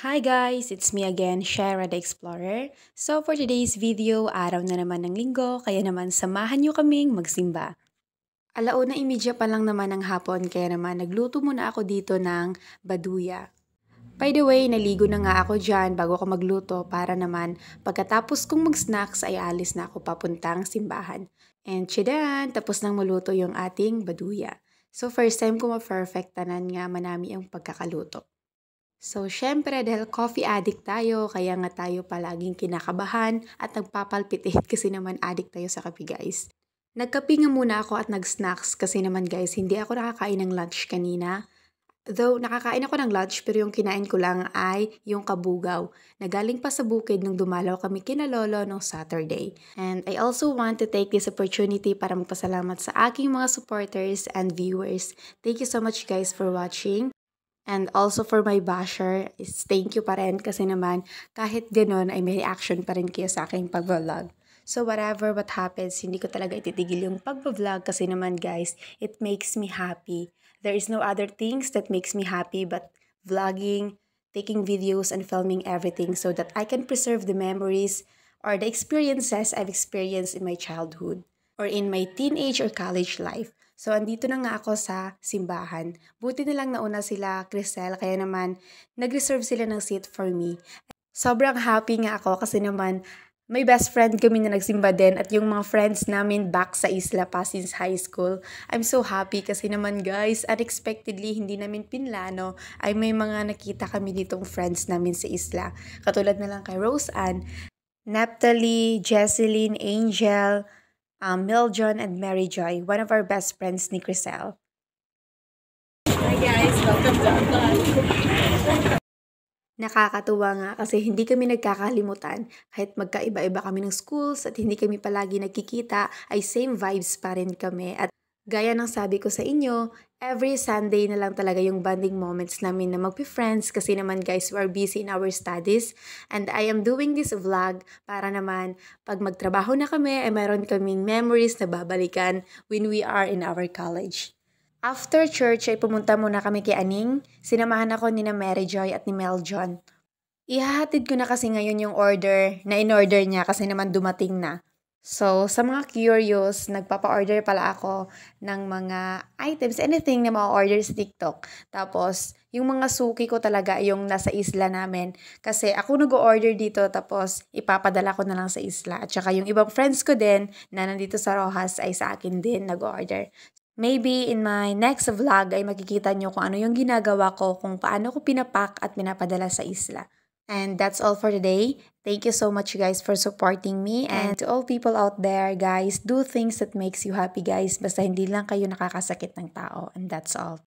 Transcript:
Hi guys! It's me again, Shara the Explorer. So for today's video, araw na naman ng linggo, kaya naman samahan nyo kaming magsimba. 1:30 pa lang naman ng hapon, kaya naman nagluto muna ako dito ng baduya. By the way, naligo na nga ako dyan bago ako magluto para naman pagkatapos kong mag-snacks ay alis na ako papuntang simbahan. And chidan! Tapos nang maluto yung ating baduya. So first time ko ma-perfectanan nga manami ang pagkakaluto. So, syempre dahil coffee addict tayo, kaya nga tayo palaging kinakabahan at nagpapalpitate kasi naman addict tayo sa kape guys. Nagkape nga muna ako at nag-snacks kasi naman guys, hindi ako nakakain ng lunch kanina. Though nakakain ako ng lunch pero yung kinain ko lang ay yung kabugaw na galing pa sa bukid nung dumalaw kami kina lolo nung Saturday. And I also want to take this opportunity para magpasalamat sa aking mga supporters and viewers. Thank you so much guys for watching. And also for my basher, is thank you pa rin kasi naman kahit ganon ay may reaction pa rin kayo sa aking pag-vlog. So whatever what happens, hindi ko talaga ititigil yung pag-vlog kasi naman guys, it makes me happy. There is no other things that makes me happy but vlogging, taking videos and filming everything so that I can preserve the memories or the experiences I've experienced in my childhood or in my teenage or college life. So, andito na nga ako sa simbahan. Buti na lang nauna sila, Crisel, kaya naman nag-reserve sila ng seat for me. Sobrang happy nga ako kasi naman may best friend kami na nagsimba din at yung mga friends namin back sa isla pa since high school. I'm so happy kasi naman guys, unexpectedly, hindi namin pinlano, ay may mga nakita kami ditong friends namin sa isla. Katulad na lang kay Rose Ann, Naphtali, Jesseline, Angel, Miljon and Mary Joy, one of our best friends ni Crisel. Hi guys, welcome to our vlog. Nakakatuwa nga kasi hindi kami nagkakalimutan kahit magkaiba-iba kami ng schools at hindi kami palagi nagkikita ay same vibes pa rin kami at gaya ng sabi ko sa inyo, every Sunday na lang talaga yung bonding moments namin na magpi-friends kasi naman guys, we are busy in our studies and I am doing this vlog para naman pag magtrabaho na kami ay mayroon kaming memories na babalikan when we are in our college. After church ay pumunta muna kami kay Aning, sinamahan ako ni na Mary Joy at ni Mel John. Ihahatid ko na kasi ngayon yung order na in-order niya kasi naman dumating na. So, sa mga curious, nagpapa-order pala ako ng mga items, anything na ma-order sa TikTok. Tapos, yung mga suki ko talaga yung nasa isla namin. Kasi ako nag-order dito tapos ipapadala ko na lang sa isla. At saka yung ibang friends ko din na nandito sa Rojas ay sa akin din nag-order. Maybe in my next vlog ay makikita nyo kung ano yung ginagawa ko, kung paano ko pinapak at pinapadala sa isla. And that's all for today. Thank you so much guys for supporting me and to all people out there guys, do things that makes you happy guys. Basta hindi lang kayo nakakasakit ng tao and that's all.